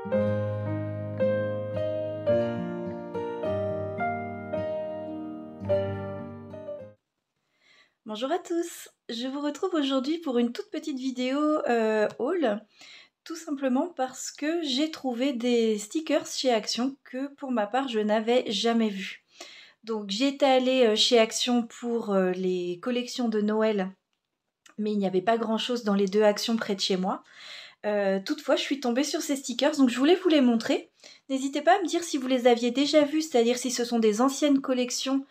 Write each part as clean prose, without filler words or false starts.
Bonjour à tous, je vous retrouve aujourd'hui pour une toute petite vidéo haul, tout simplement parce que j'ai trouvé des stickers chez Action que pour ma part je n'avais jamais vus. Donc j'étais allée chez Action pour les collections de Noël, mais il n'y avait pas grand chose dans les deux Actions près de chez moi. Toutefois je suis tombée sur ces stickers, donc je voulais vous les montrer. N'hésitez pas à me dire si vous les aviez déjà vus, c'est-à-dire si ce sont des anciennes collections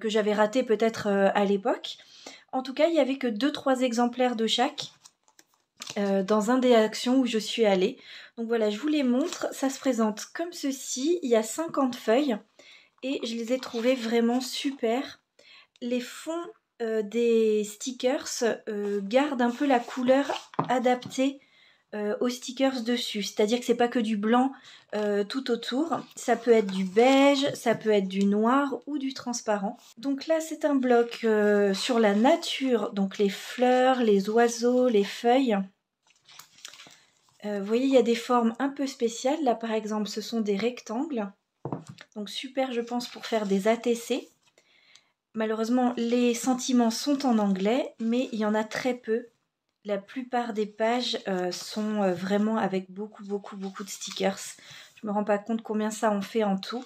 que j'avais ratées peut-être à l'époque. En tout cas, il n'y avait que 2-3 exemplaires de chaque dans un des actions où je suis allée. Donc voilà, je vous les montre. Ça se présente comme ceci. Il y a 50 feuilles et je les ai trouvées vraiment super. Les fonds des stickers gardent un peu la couleur adaptée aux stickers dessus. C'est-à-dire que c'est pas que du blanc tout autour. Ça peut être du beige, ça peut être du noir ou du transparent. Donc là, c'est un bloc sur la nature, donc les fleurs, les oiseaux, les feuilles. Vous voyez, il y a des formes un peu spéciales. Là, par exemple, ce sont des rectangles. Donc super, je pense, pour faire des ATC. Malheureusement, les sentiments sont en anglais, mais il y en a très peu. La plupart des pages sont vraiment avec beaucoup de stickers. Je me rends pas compte combien ça en fait en tout.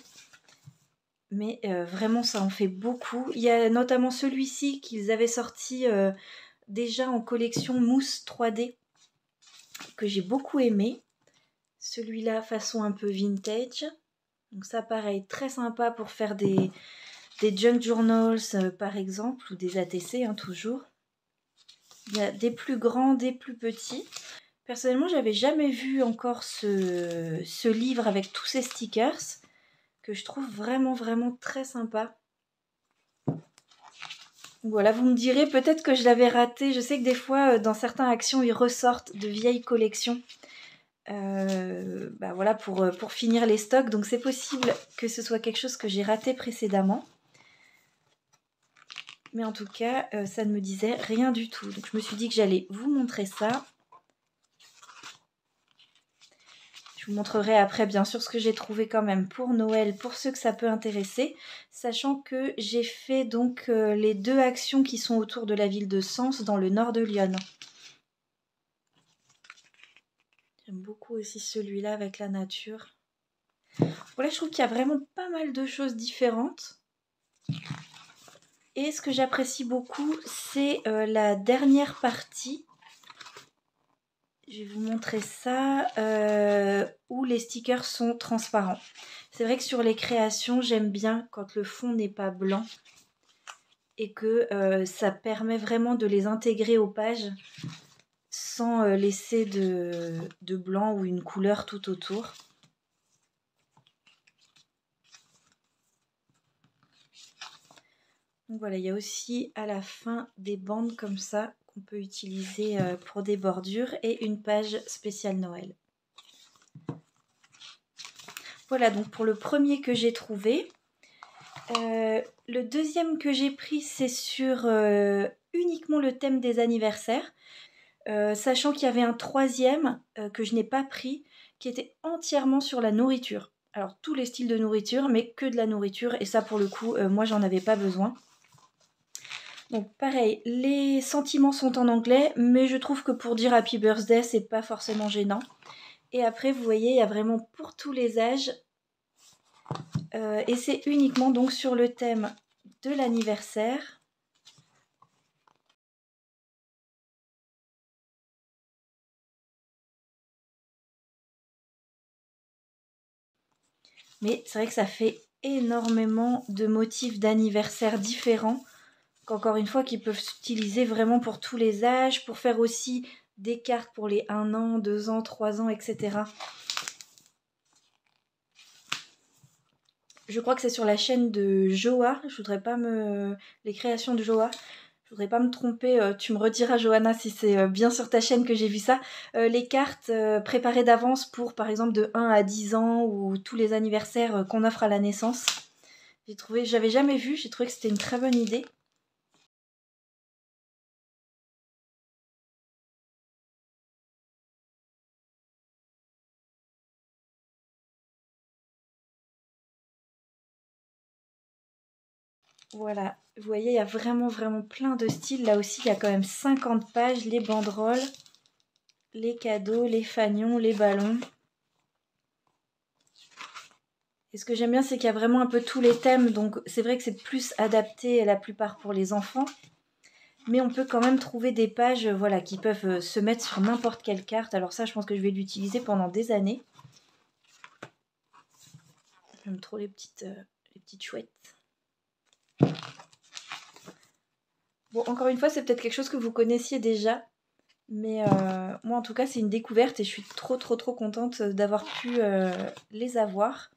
Mais vraiment, ça en fait beaucoup. Il y a notamment celui-ci qu'ils avaient sorti déjà en collection mousse 3D, que j'ai beaucoup aimé. Celui-là, façon un peu vintage. Donc ça, pareil, très sympa pour faire des junk journals, par exemple, ou des ATC, hein, toujours. Il y a des plus grands, des plus petits. Personnellement, j'avais jamais vu encore ce livre avec tous ces stickers, que je trouve vraiment très sympa. Voilà, vous me direz peut-être que je l'avais raté. Je sais que des fois, dans certaines actions, ils ressortent de vieilles collections. Voilà, pour finir les stocks. Donc c'est possible que ce soit quelque chose que j'ai raté précédemment. Mais en tout cas, ça ne me disait rien du tout. Donc je me suis dit que j'allais vous montrer ça. Je vous montrerai après bien sûr ce que j'ai trouvé quand même pour Noël, pour ceux que ça peut intéresser, sachant que j'ai fait donc les deux actions qui sont autour de la ville de Sens dans le nord de Lyon. J'aime beaucoup aussi celui-là avec la nature. Voilà, je trouve qu'il y a vraiment pas mal de choses différentes. Et ce que j'apprécie beaucoup, c'est la dernière partie. Je vais vous montrer ça, où les stickers sont transparents. C'est vrai que sur les créations, j'aime bien quand le fond n'est pas blanc et que ça permet vraiment de les intégrer aux pages sans laisser de blanc ou une couleur tout autour. Donc voilà, il y a aussi à la fin des bandes comme ça qu'on peut utiliser pour des bordures et une page spéciale Noël. Voilà donc pour le premier que j'ai trouvé. Le deuxième que j'ai pris, c'est sur uniquement le thème des anniversaires, sachant qu'il y avait un troisième que je n'ai pas pris, qui était entièrement sur la nourriture. Alors tous les styles de nourriture, mais que de la nourriture, et ça pour le coup, moi j'en avais pas besoin. Donc pareil, les sentiments sont en anglais, mais je trouve que pour dire Happy Birthday, c'est pas forcément gênant. Et après, vous voyez, il y a vraiment pour tous les âges. Et c'est uniquement donc sur le thème de l'anniversaire. Mais c'est vrai que ça fait énormément de motifs d'anniversaire différents, qu'encore une fois, qui peuvent s'utiliser vraiment pour tous les âges, pour faire aussi des cartes pour les 1 an, 2 ans, 3 ans, etc. Je crois que c'est sur la chaîne de Joa. Je voudrais pas les créations de Joa. Je voudrais pas me tromper. Tu me rediras, Johanna, si c'est bien sur ta chaîne que j'ai vu ça. Les cartes préparées d'avance pour, par exemple, de 1 à 10 ans ou tous les anniversaires qu'on offre à la naissance. J'avais jamais vu. J'ai trouvé que c'était une très bonne idée. Voilà, vous voyez, il y a vraiment plein de styles. Là aussi, il y a quand même 50 pages, les banderoles, les cadeaux, les fanions, les ballons. Et ce que j'aime bien, c'est qu'il y a vraiment un peu tous les thèmes. Donc c'est vrai que c'est plus adapté la plupart pour les enfants. Mais on peut quand même trouver des pages voilà, qui peuvent se mettre sur n'importe quelle carte. Alors ça, je pense que je vais l'utiliser pendant des années. J'aime trop les petites chouettes. Bon, encore une fois, c'est peut-être quelque chose que vous connaissiez déjà. Mais moi, en tout cas, c'est une découverte et je suis trop contente d'avoir pu les avoir.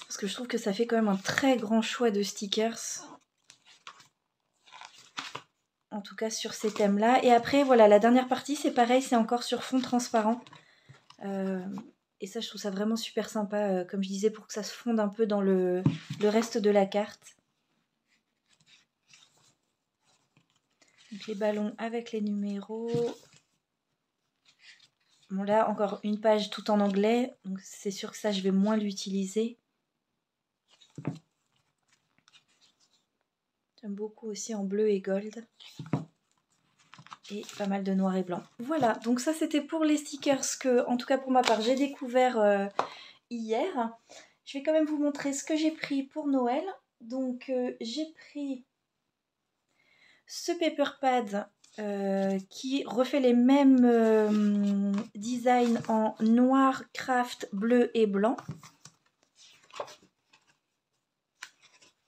Parce que je trouve que ça fait quand même un très grand choix de stickers. En tout cas, sur ces thèmes-là. Et après, voilà, la dernière partie, c'est pareil, c'est encore sur fond transparent. Et ça, je trouve ça vraiment super sympa, comme je disais, pour que ça se fonde un peu dans le reste de la carte. Donc les ballons avec les numéros. Bon là, encore une page tout en anglais, donc c'est sûr que ça, je vais moins l'utiliser. J'aime beaucoup aussi en bleu et gold. Et pas mal de noir et blanc. Voilà, donc ça c'était pour les stickers que, en tout cas pour ma part, j'ai découvert hier. Je vais quand même vous montrer ce que j'ai pris pour Noël. Donc j'ai pris ce paper pad qui refait les mêmes designs en noir, craft, bleu et blanc.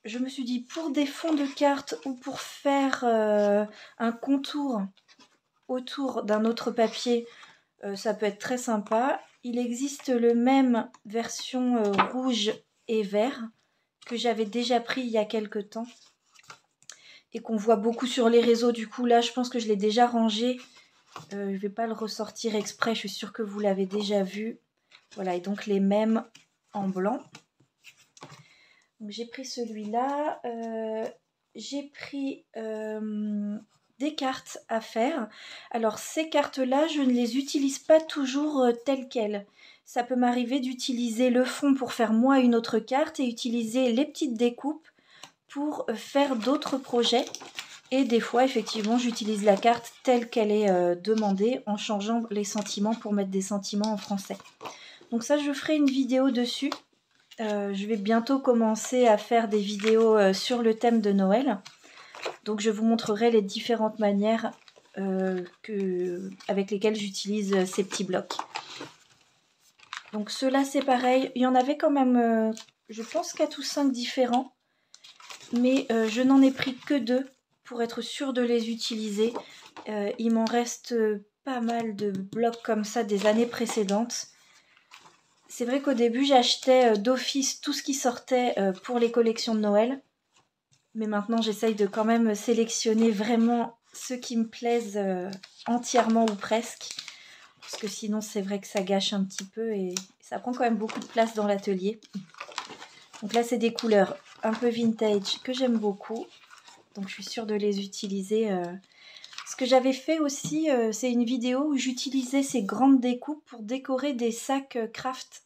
Je me suis dit pour des fonds de cartes ou pour faire un contour autour d'un autre papier, ça peut être très sympa. Il existe le même version rouge et vert que j'avais déjà pris il y a quelques temps et qu'on voit beaucoup sur les réseaux. Du coup là je pense que je l'ai déjà rangé. Je ne vais pas le ressortir exprès, je suis sûre que vous l'avez déjà vu. Voilà, et donc les mêmes en blanc. Donc j'ai pris celui-là. J'ai pris des cartes à faire. Alors ces cartes-là, je ne les utilise pas toujours telles quelles. Ça peut m'arriver d'utiliser le fond pour faire moi une autre carte et utiliser les petites découpes pour faire d'autres projets. Et des fois, effectivement, j'utilise la carte telle qu'elle est demandée en changeant les sentiments pour mettre des sentiments en français. Donc ça, je ferai une vidéo dessus. Je vais bientôt commencer à faire des vidéos sur le thème de Noël. Donc je vous montrerai les différentes manières avec lesquelles j'utilise ces petits blocs. Donc ceux-là, c'est pareil. Il y en avait quand même, je pense, 4 ou 5 différents. Mais je n'en ai pris que 2 pour être sûre de les utiliser. Il m'en reste pas mal de blocs comme ça des années précédentes. C'est vrai qu'au début, j'achetais d'office tout ce qui sortait pour les collections de Noël. Mais maintenant, j'essaye de quand même sélectionner vraiment ceux qui me plaisent entièrement ou presque. Parce que sinon, c'est vrai que ça gâche un petit peu et ça prend quand même beaucoup de place dans l'atelier. Donc là, c'est des couleurs un peu vintage que j'aime beaucoup. Donc, je suis sûre de les utiliser. Ce que j'avais fait aussi, c'est une vidéo où j'utilisais ces grandes découpes pour décorer des sacs craft.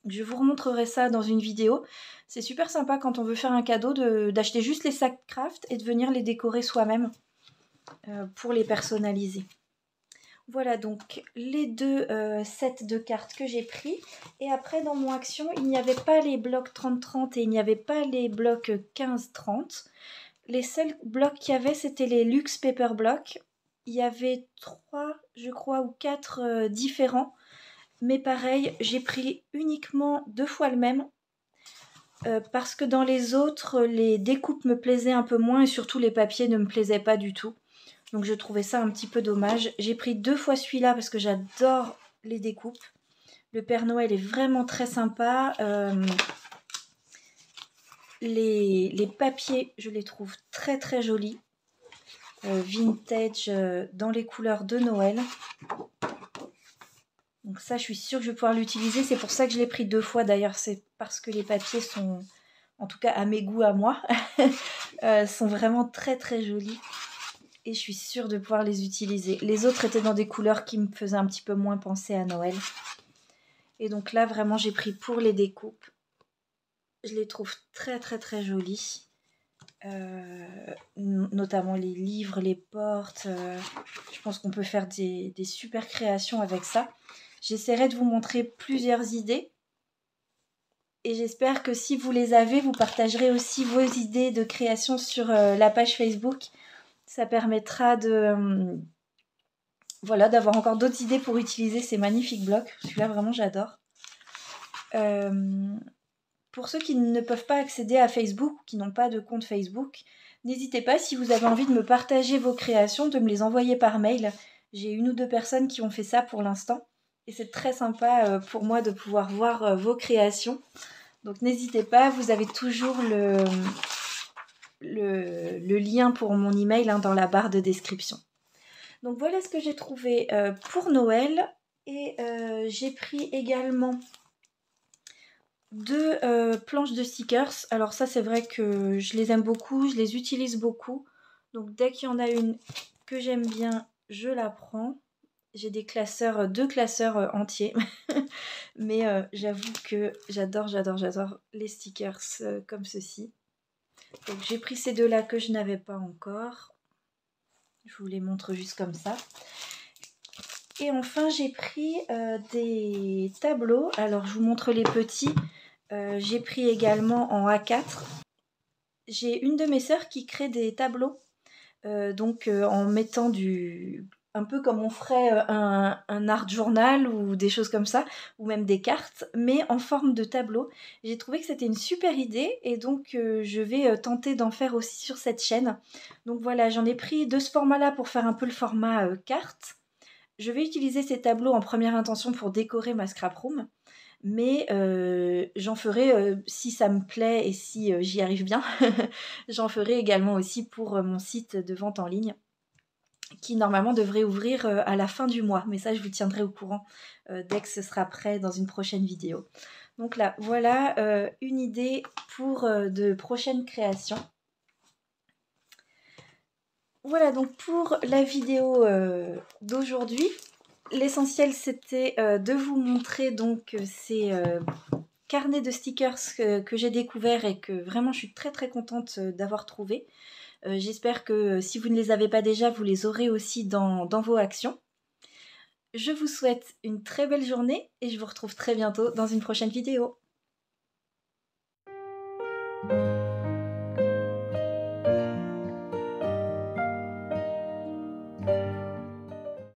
Je vous remontrerai ça dans une vidéo. C'est super sympa quand on veut faire un cadeau d'acheter juste les sacs craft et de venir les décorer soi-même pour les personnaliser. Voilà donc les 2 sets de cartes que j'ai pris. Et après dans mon action, il n'y avait pas les blocs 30-30 et il n'y avait pas les blocs 15-30. Les seuls blocs qu'il y avait, c'était les Luxe Paper Blocks. Il y avait 3, je crois, ou 4 différents. Mais pareil, j'ai pris uniquement 2 fois le même. Parce que dans les autres, les découpes me plaisaient un peu moins et surtout les papiers ne me plaisaient pas du tout. Donc je trouvais ça un petit peu dommage. J'ai pris 2 fois celui-là parce que j'adore les découpes. Le Père Noël est vraiment très sympa. Les papiers, je les trouve très jolis. Vintage dans les couleurs de Noël. Donc ça, je suis sûre que je vais pouvoir l'utiliser. C'est pour ça que je l'ai pris 2 fois. D'ailleurs, c'est parce que les papiers sont, en tout cas à mes goûts à moi, sont vraiment très jolis. Et je suis sûre de pouvoir les utiliser. Les autres étaient dans des couleurs qui me faisaient un petit peu moins penser à Noël. Et donc là, vraiment, j'ai pris pour les découpes. je les trouve très très très jolies. Notamment les livres, les portes. Je pense qu'on peut faire des super créations avec ça. J'essaierai de vous montrer plusieurs idées. Et j'espère que si vous les avez, vous partagerez aussi vos idées de création sur la page Facebook. Ça permettra voilà, d'avoir encore d'autres idées pour utiliser ces magnifiques blocs. Celui-là, vraiment, j'adore. Pour ceux qui ne peuvent pas accéder à Facebook ou qui n'ont pas de compte Facebook, n'hésitez pas, si vous avez envie de me partager vos créations, de me les envoyer par mail. J'ai 1 ou 2 personnes qui ont fait ça pour l'instant. Et c'est très sympa pour moi de pouvoir voir vos créations. Donc n'hésitez pas, vous avez toujours le lien pour mon email dans la barre de description. Donc voilà ce que j'ai trouvé pour Noël. Et j'ai pris également 2 planches de stickers. Alors ça, c'est vrai que je les aime beaucoup, je les utilise beaucoup. Donc dès qu'il y en a une que j'aime bien, je la prends. J'ai des classeurs, 2 classeurs entiers. Mais j'avoue que j'adore les stickers comme ceci. Donc j'ai pris ces 2-là que je n'avais pas encore. Je vous les montre juste comme ça. Et enfin, j'ai pris des tableaux. Alors, je vous montre les petits. J'ai pris également en A4. J'ai une de mes sœurs qui crée des tableaux. En mettant un peu comme on ferait un art journal ou des choses comme ça, ou même des cartes, mais en forme de tableau. J'ai trouvé que c'était une super idée et donc je vais tenter d'en faire aussi sur cette chaîne. Donc voilà, j'en ai pris de ce format-là pour faire un peu le format carte. Je vais utiliser ces tableaux en première intention pour décorer ma scrap room, mais j'en ferai, si ça me plaît et si j'y arrive bien, j'en ferai également aussi pour mon site de vente en ligne, qui normalement devrait ouvrir à la fin du mois. Mais ça, je vous tiendrai au courant dès que ce sera prêt dans une prochaine vidéo. Donc là, voilà une idée pour de prochaines créations. Voilà donc pour la vidéo d'aujourd'hui. L'essentiel c'était de vous montrer donc ces carnets de stickers que j'ai découvert et que vraiment je suis très très contente d'avoir trouvé. J'espère que si vous ne les avez pas déjà, vous les aurez aussi dans vos actions. Je vous souhaite une très belle journée et je vous retrouve très bientôt dans une prochaine vidéo.